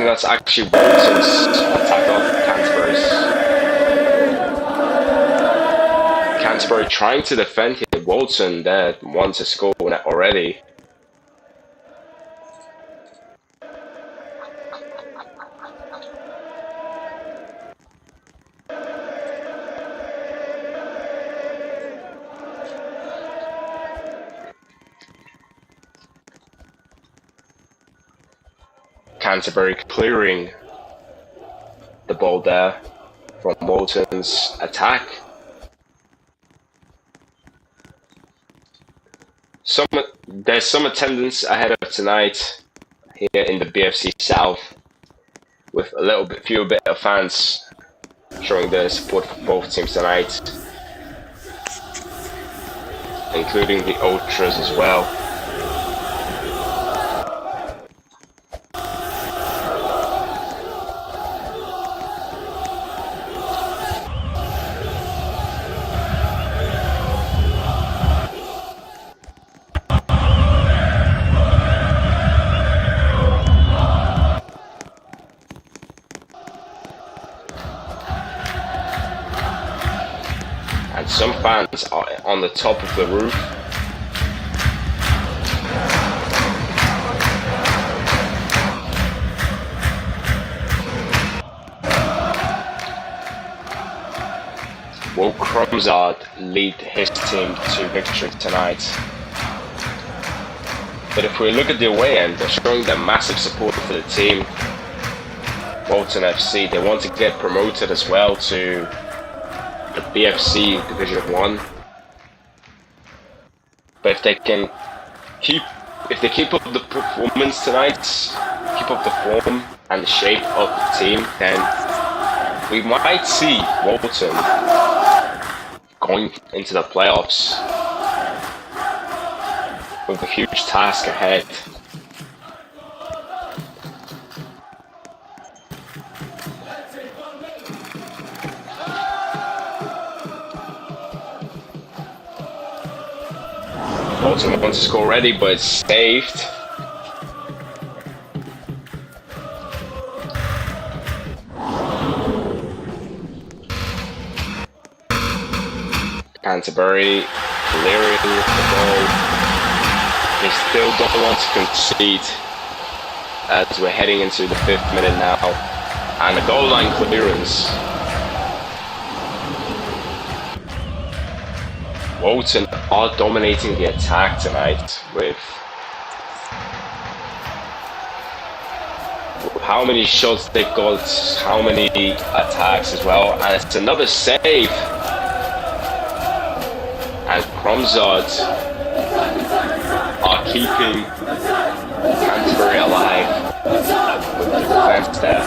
think that's actually Walton's attack of Canterbury's. Canterbury trying to defend here. Walton there wants to score already. Canterbury clearing the ball there from Walton's attack. There's some attendance ahead of tonight here in the BFC South, with a few bit of fans showing their support for both teams tonight, including the ultras as well. And some fans are on the top of the roof. Will Cromzard lead his team to victory tonight? But if we look at the away end, they're showing their massive support for the team. Walton FC, they want to get promoted as well to the BFC Division 1. But if they keep up the performance tonight, keep up the form and the shape of the team, then we might see Walton going into the playoffs with a huge task ahead. Walton wants to score already, but it's saved. Canterbury clearing the ball. They still don't want to concede as we're heading into the 5th minute now. And a goal line clearance. Walton are dominating the attack tonight with how many shots they've got, how many attacks as well, and it's another save. And Cromzard are keeping Canterbury alive with the defense there.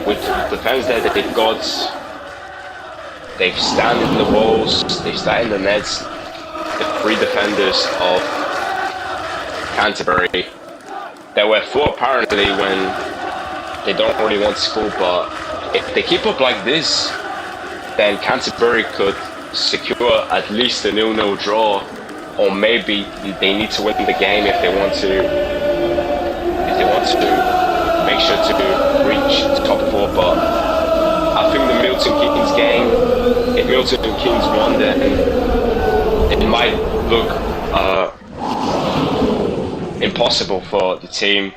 With the defense there that they've got. They've stand in the walls, they've stand in the nets, the 3 defenders of Canterbury. There were 4 apparently when they don't really want to score, but if they keep up like this, then Canterbury could secure at least a 0-0 draw, or maybe they need to win the game if they want to make sure to reach the top 4. But I think the Milton Keynes game, if Milton Keynes won, then it might look impossible for the team.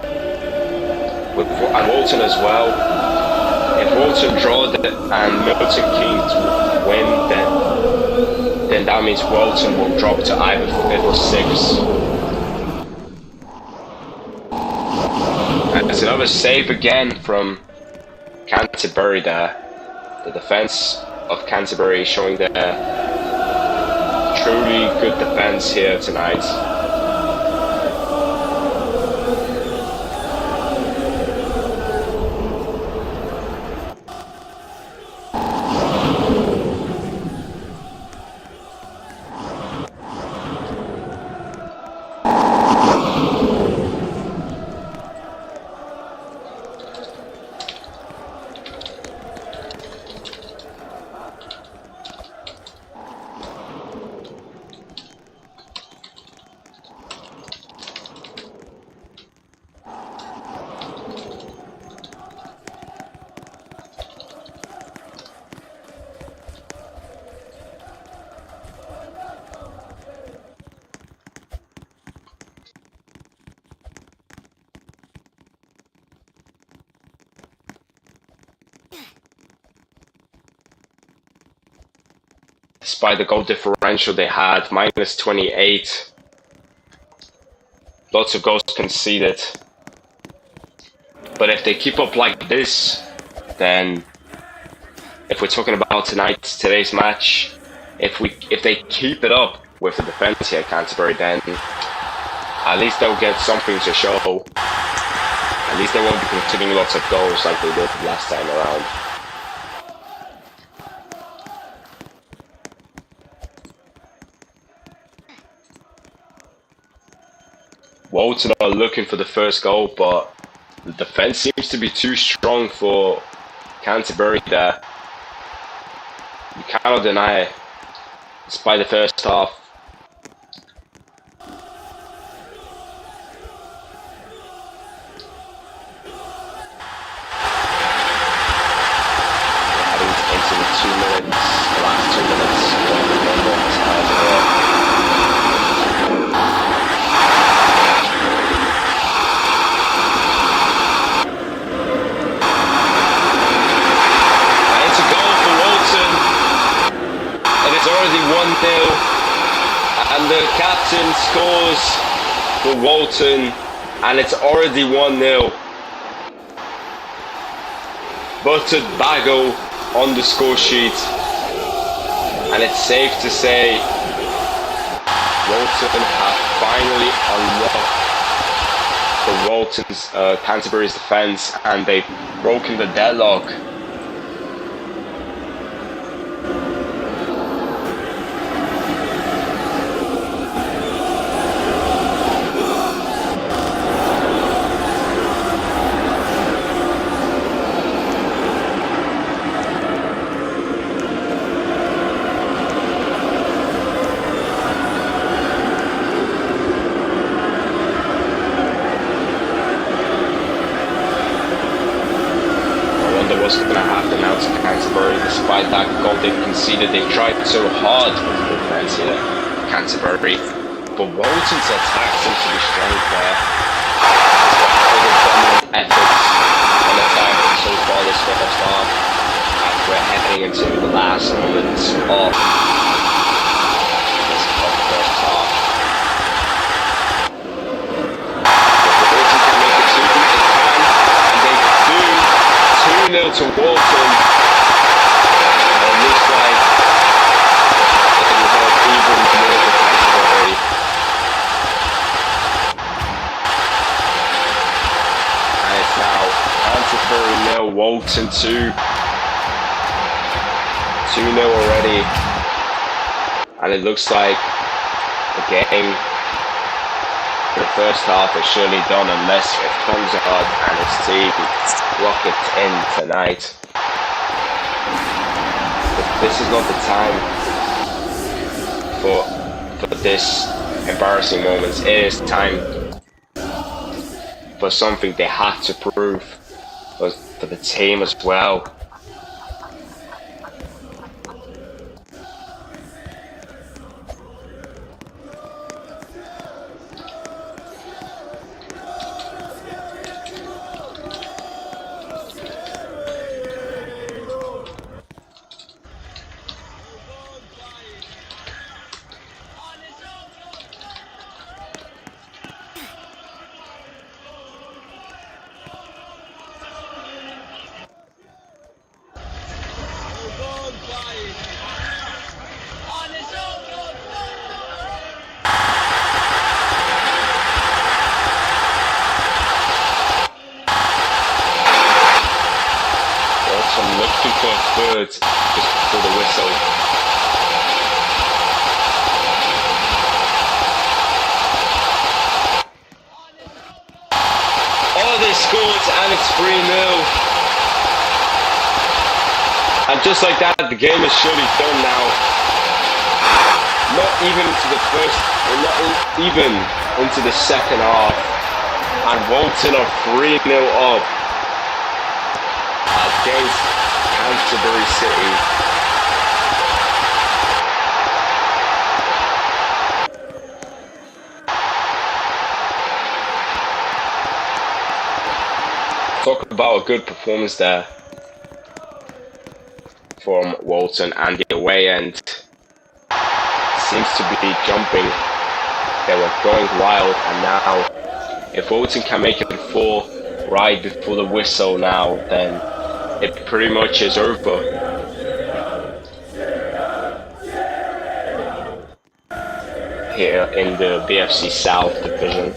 And Walton as well. If Walton draw and Milton Keynes win, then that means Walton will drop to either 5th or 6th. And there's another save again from Canterbury there. The defense of Canterbury showing their truly good defense here tonight. despite the goal differential they had, minus 28. Lots of goals conceded. But if they keep up like this, then if we're talking about today's match, if they keep it up with the defense here at Canterbury, then at least they'll get something to show. At least they won't be conceding lots of goals like they did last time around. Walton are looking for the first goal, but the defense seems to be too strong for Canterbury there. You cannot deny it, despite the first half. And the captain scores for Walton, and it's already 1-0. Buttered Bago on the score sheet, and it's safe to say Walton have finally unlocked the Walton's Canterbury's defence, and they've broken the deadlock. What's going to happen now to Canterbury? Despite that goal they conceded, they tried so hard with the defence here, Canterbury. But Walton's attack seems to be strong there. Despite all the dominant efforts on attack so far this first half, as we're heading into the last moments of this first half. To Walton, it looks like it will have even more of a Canterbury. And it's now Canterbury 0, Walton 2. 2-0 already. And it looks like the game for the first half is surely done unless if Konzard and his team lock it in tonight. But this is not the time for this embarrassing moments. It is time for something they had to prove for the team as well. Looking for a third just before the whistle. Oh, they scored and it's 3-0. And just like that, the game is surely done now. Not even into the first, or not even into the second half. And Walton are 3-0 up against Canterbury City. Talk about a good performance there from Walton, and the away end seems to be jumping. They were going wild, and now if Walton can make it 4 right before the whistle now, then it pretty much is over. Here in the BFC South division.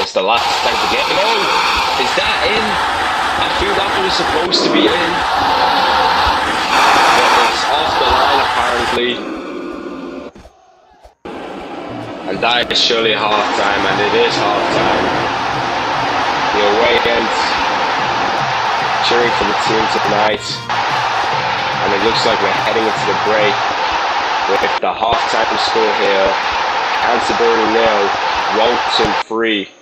It's the last time to get. No! Is that in? I feel that was supposed to be in. But it's off the line apparently. And that is surely half time, and it is half time. The away end cheering for the team tonight. And it looks like we're heading into the break with the half-time score here. Canterbury 0, Walton 3.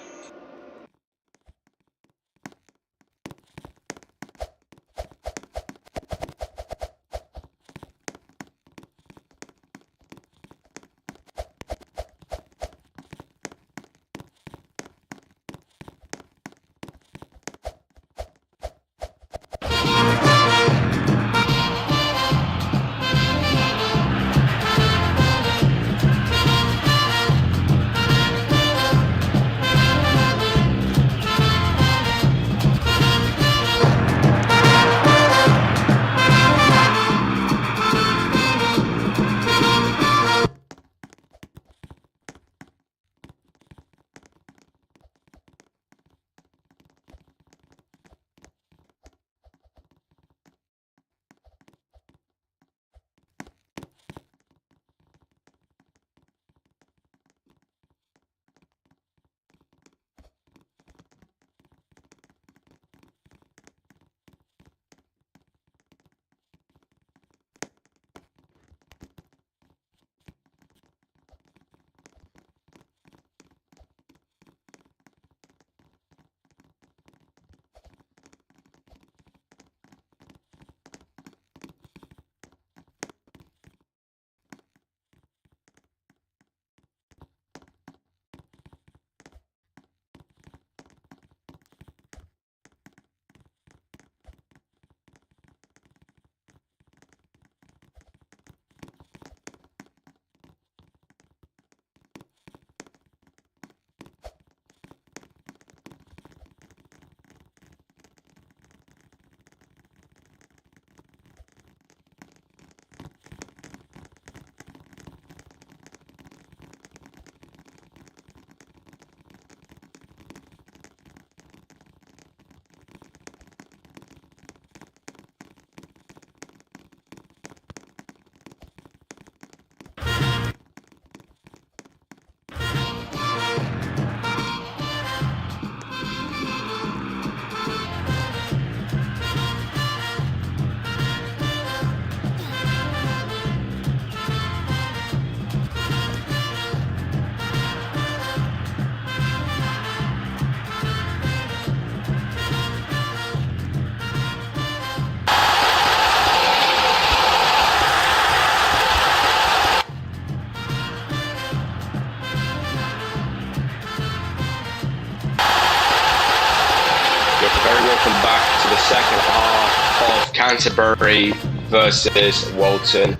Welcome back to the second half of Canterbury versus Walton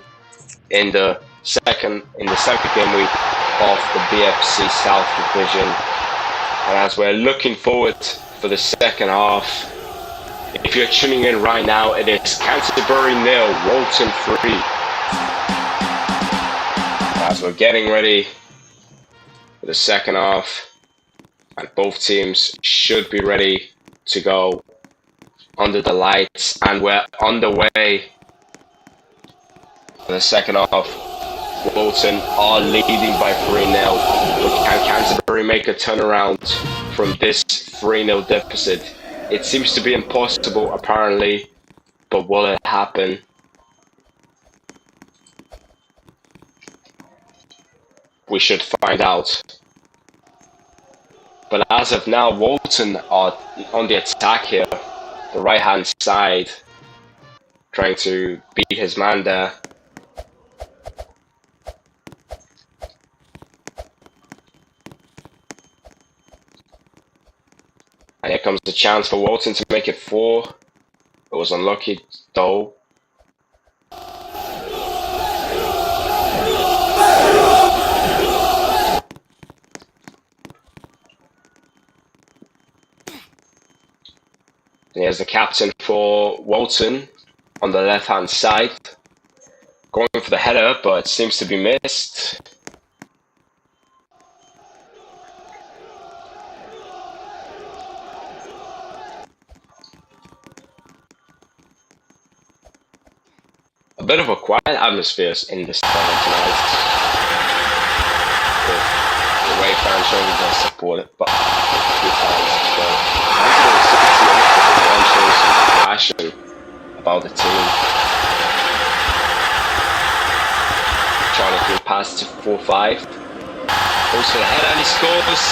in the second game week of the BFC South Division. And as we're looking forward for the second half, if you're tuning in right now, it is Canterbury 0, Walton 3. As we're getting ready for the second half, and both teams should be ready to go under the lights, and we're on the way for the second half. Walton are leading by 3-0, but can Canterbury make a turnaround from this 3-0 deficit? It seems to be impossible apparently, but will it happen? We should find out. But as of now, Walton are on the attack here. the right-hand side, trying to beat his man there. And here comes the chance for Walton to make it 4. It was unlucky though. And here's the captain for Walton on the left-hand side, going for the header, but it seems to be missed. A bit of a quiet atmosphere in this tournament tonight. The way fans showing their support, but a few times as well. Fans showing some passion about the team. Trying to pass to 4-5. Goes for the header and he scores.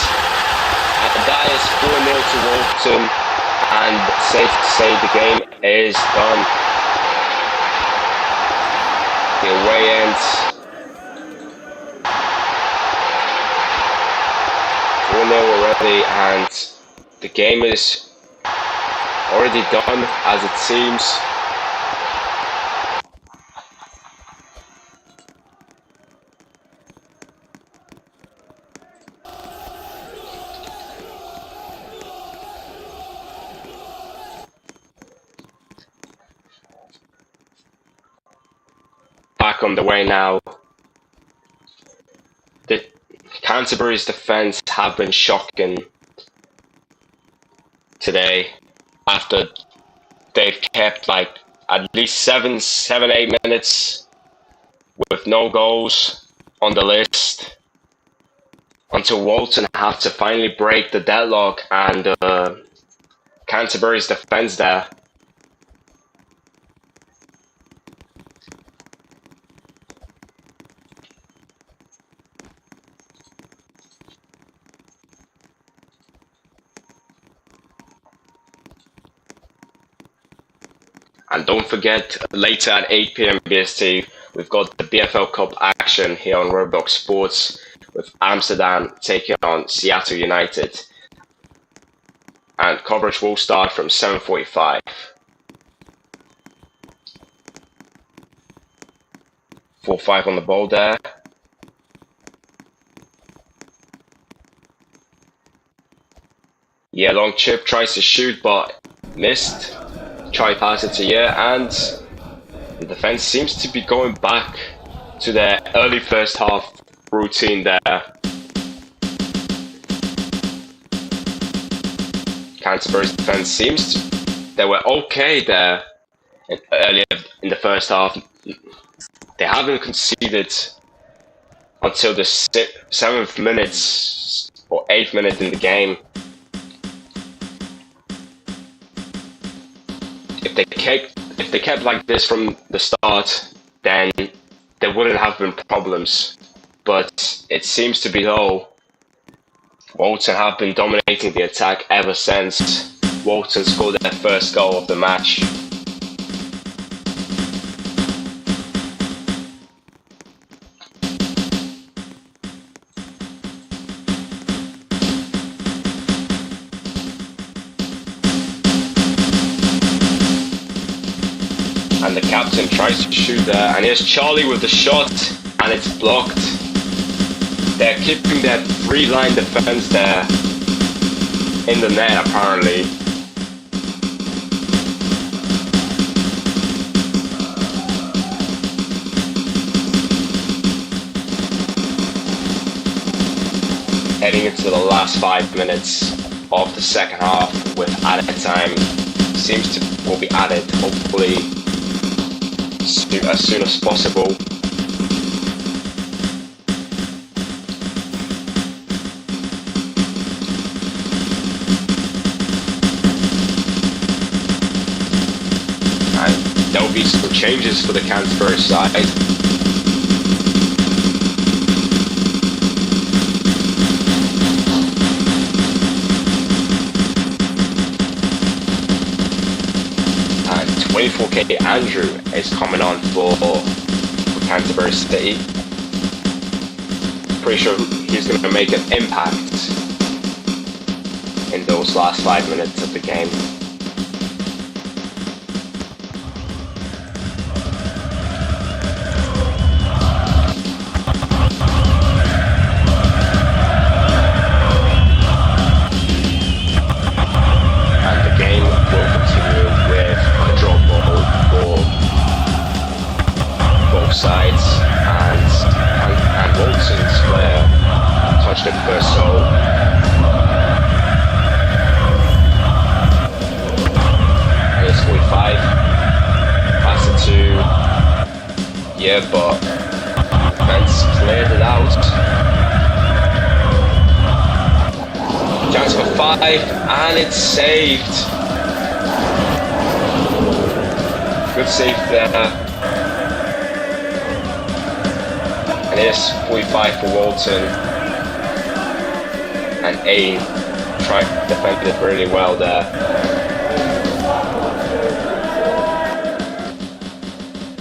And that is 4-0 to Walton. And safe to say the game is done. The away ends 4-0 already, and the game is already done as it seems. Back on the way now. The Canterbury's defence have been shocking today after they've kept like at least 7-8 minutes with no goals on the list until Walton have to finally break the deadlock, and Canterbury's defence there. And don't forget, later at 8 PM BST, we've got the BFL Cup action here on Roblox Sports with Amsterdam taking on Seattle United. And coverage will start from 7:45. 4-5 on the ball there. Yeah, long chip, tries to shoot but missed. Try pass it to and the defense seems to be going back to their early first half routine there. Canterbury's defense they were okay there earlier in the first half. They haven't conceded until the 7th minute or 8th minute in the game. If they kept like this from the start, then there wouldn't have been problems. But it seems to be though. Walton have been dominating the attack ever since Walton scored their first goal of the match. And the captain tries to shoot there, and here's Charlie with the shot, and it's blocked. They're keeping that 3-line defense there in the net apparently. Heading into the last 5 minutes of the second half with added time. Will be added hopefully as soon as possible. And there will be some changes for the Canterbury side. 24k Andrew is coming on for Canterbury City. Pretty sure he's going to make an impact in those last 5 minutes of the game. Sides and Walton's player touched it first goal. Here's 45, pass it to but defense cleared it out. Chance for 5 and it's saved. Good save there. Here's 45 for Walton, and A tried to defend it really well there.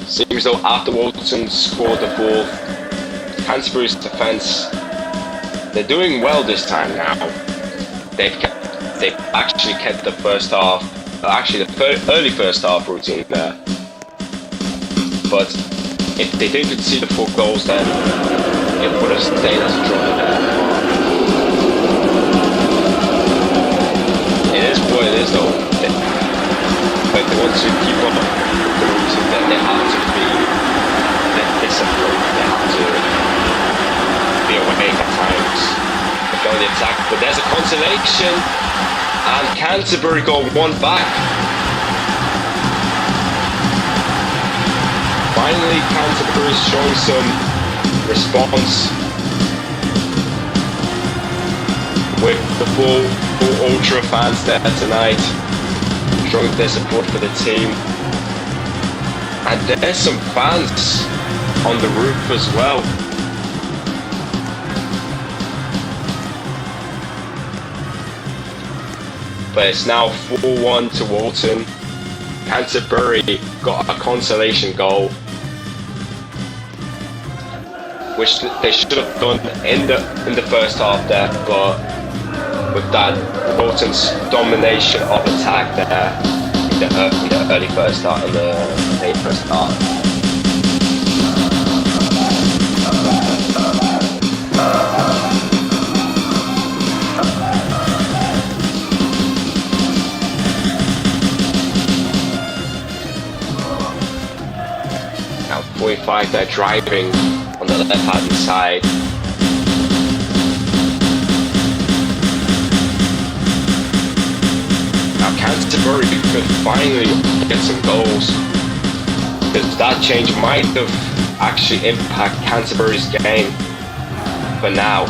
Seems though after Walton scored the fourth, Canterbury's defence, they're doing well this time now. They've actually kept the first half, actually the early first half routine there, but if they didn't concede the 4 goals, then it would have stayed as a draw there. It is what it is though. But they want to keep on the routine, that they have to be disciplined, they have to be awake at times, go on the attack. But there's a consolation, and Canterbury go 1 back. Finally, Canterbury is showing some response with the full Ultra fans there tonight, showing their support for the team. And there's some fans on the roof as well. But it's now 4-1 to Walton. Canterbury got a consolation goal, which they should have done in the first half there, but with that Walton's domination of attack there in the early first half, in the late first half. Now 45, they're driving on the left-hand side. Now Canterbury could finally get some goals. That change might have actually impacted Canterbury's game for now.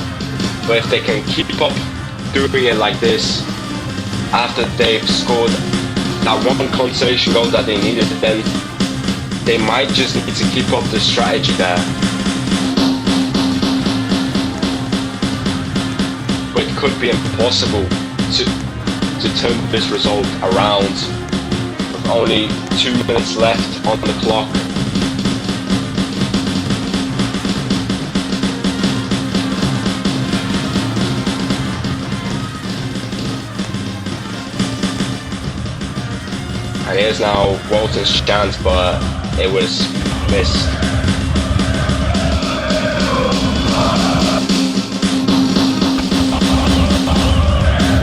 But if they can keep up doing it like this, after they've scored that one consolation goal that they needed, then they might just need to keep up the strategy there. But it could be impossible to turn this result around with only 2 minutes left on the clock. And here's now Walton's chance, but it was missed.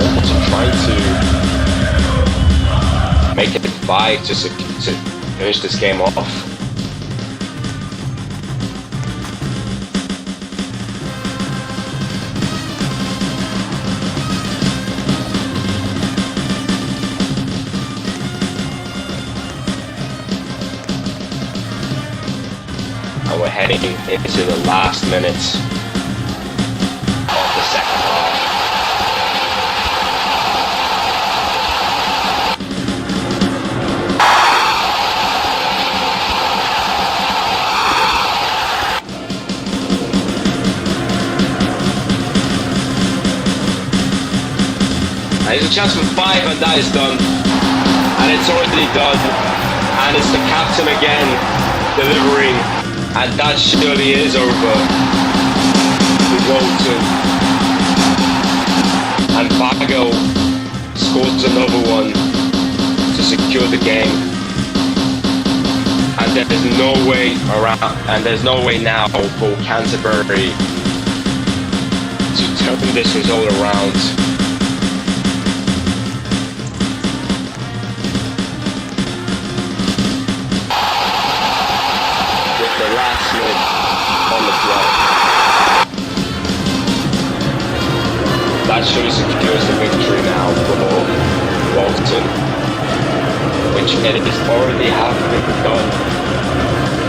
Walton trying to make it 5 to finish this game off. And we're heading into the last minutes of the second half. And there's a chance for 5 and that is done. And it's already done. And it's the captain again delivering, and that surely is over with Walton. And Bago scores another one to secure the game. And there's no way around, and there's no way now for Canterbury to turn this result around. With the last minute on the clock. That surely secures the victory now for Walton, which it is already have been done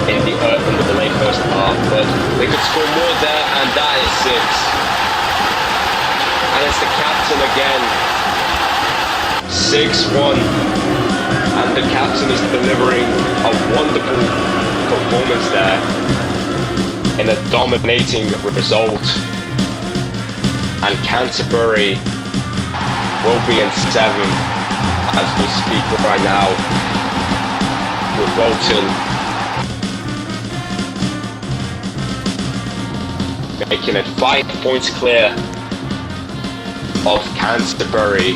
in the late first half, but they could score more there, and that is 6. And it's the captain again, 6-1, and the captain is delivering a wonderful performance there in a dominating result. And Canterbury will be in 7th as we speak right now, with Walton making it 5 points clear of Canterbury,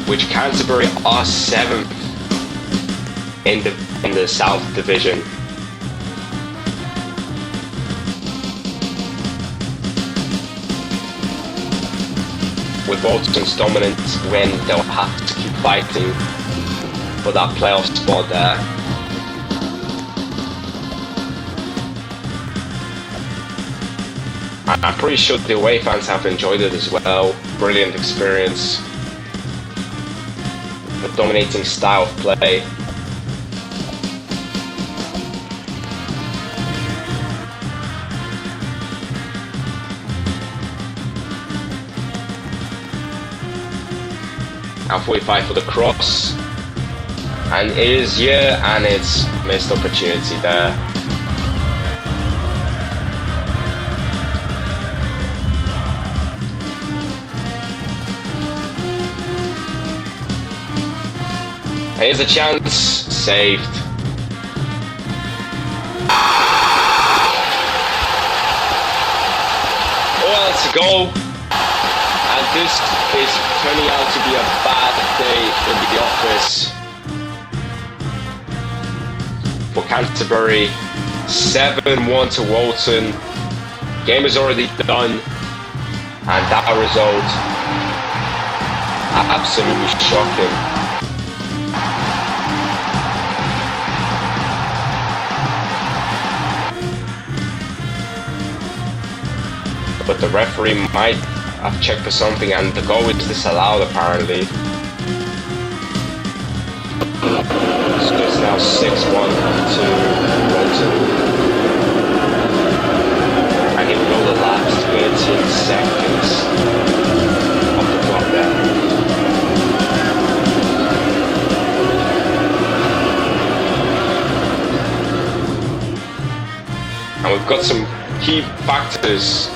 which Canterbury are 7th in the South Division. With Walton's dominant win, they'll have to keep fighting for that playoff spot there. I'm pretty sure the away fans have enjoyed it as well. Brilliant experience. A dominating style of play. Now 45 for the cross. And it is and it's missed opportunity there. Here's a chance, saved. Well, it's a goal. And this is turning out to be a bad day in the office for Canterbury. 7-1 to Walton. Game is already done. And that result, absolutely shocking. But the referee might have checked for something, and the goal is disallowed apparently. It's just now 6-1 to Walton. And he will the last 13 seconds of the clock there. And we've got some key factors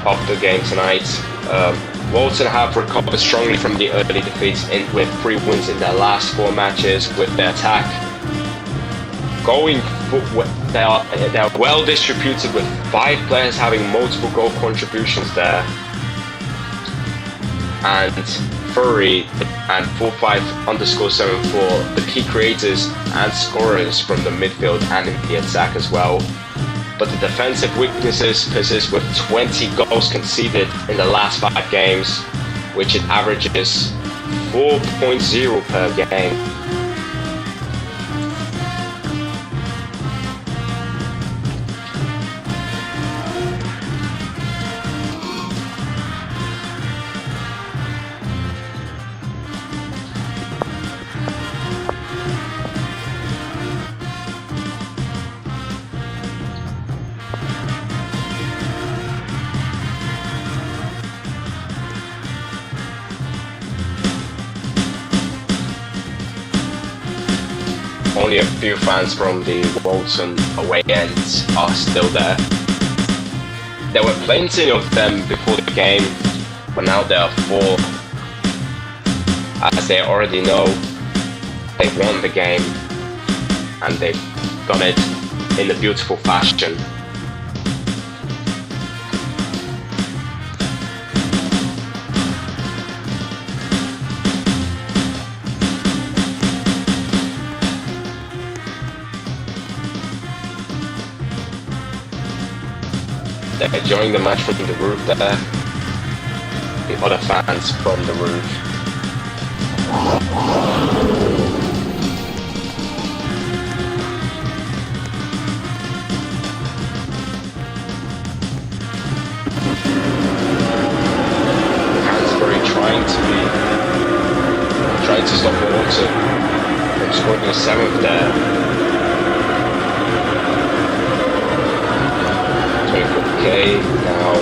of the game tonight. Walton have recovered strongly from the early defeats with 3 wins in their last 4 matches with their attack. They are well distributed with 5 players having multiple goal contributions there. And Furry and 45_74, the key creators and scorers from the midfield and in the attack as well. But the defensive weaknesses persist with 20 goals conceded in the last 5 games, which it averages 4.0 per game. Only a few fans from the Walton away end are still there. There were plenty of them before the game, but now there are 4. As they already know, they won the game and they've done it in a beautiful fashion. They're enjoying the match from the roof there. The other fans from the roof. Canterbury trying to stop Walton from scoring a 7th there. 24K now.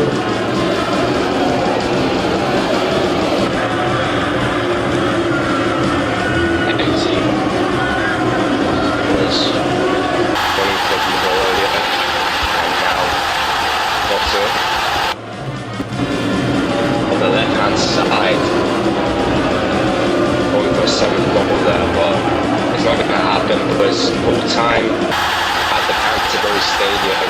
Empty. Was running for the ball earlier, and now Walton on the left hand side, going for a 7th goal there, but it's not going to happen because full time at the Canterbury Stadium.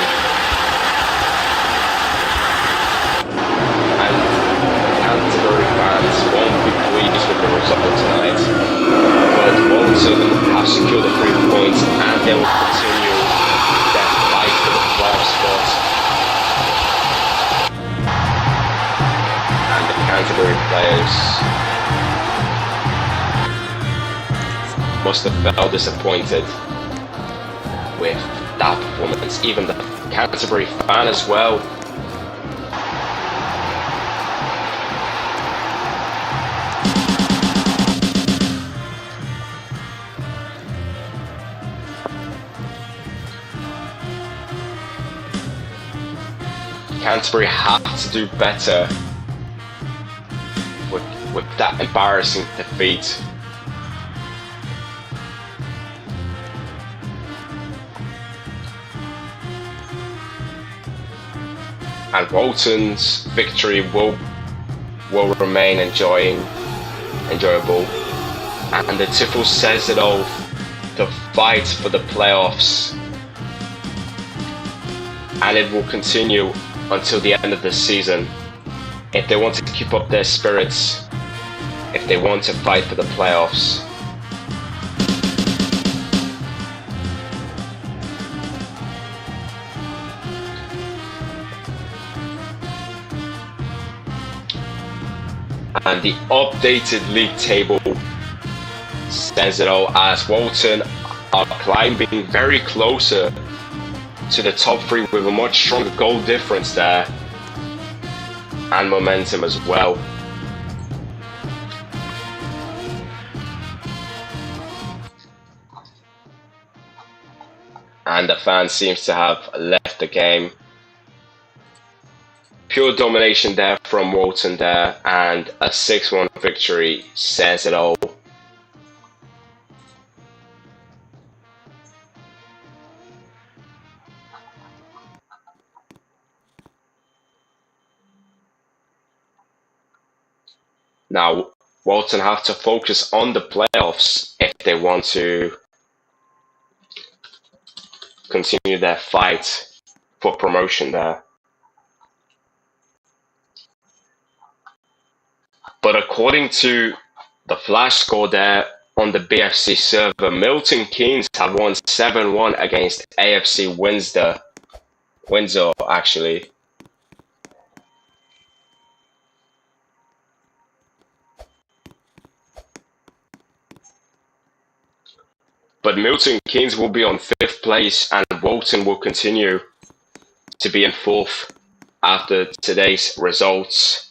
Canterbury fans won't be pleased with the result tonight, but Walton have secured the 3 points and they will continue their fight for the playoff spot. And the Canterbury players must have felt disappointed with that performance, even the Canterbury fan as well. Canterbury have to do better with that embarrassing defeat. And Walton's victory will remain enjoyable. And the tiffle says it all, the fight for the playoffs. And it will continue until the end of the season. If they want to keep up their spirits, if they want to fight for the playoffs. And the updated league table says it all, as Walton are climbing very closer to the top 3 with a much stronger goal difference there and momentum as well. And the fan seems to have left the game. Pure domination there from Walton there, and a 6-1 victory says it all. Now, Walton have to focus on the playoffs if they want to continue their fight for promotion there. But according to the flash score there on the BFC server, Milton Keynes have won 7-1 against AFC Windsor actually. But Milton Keynes will be on 5th place and Walton will continue to be in 4th after today's results.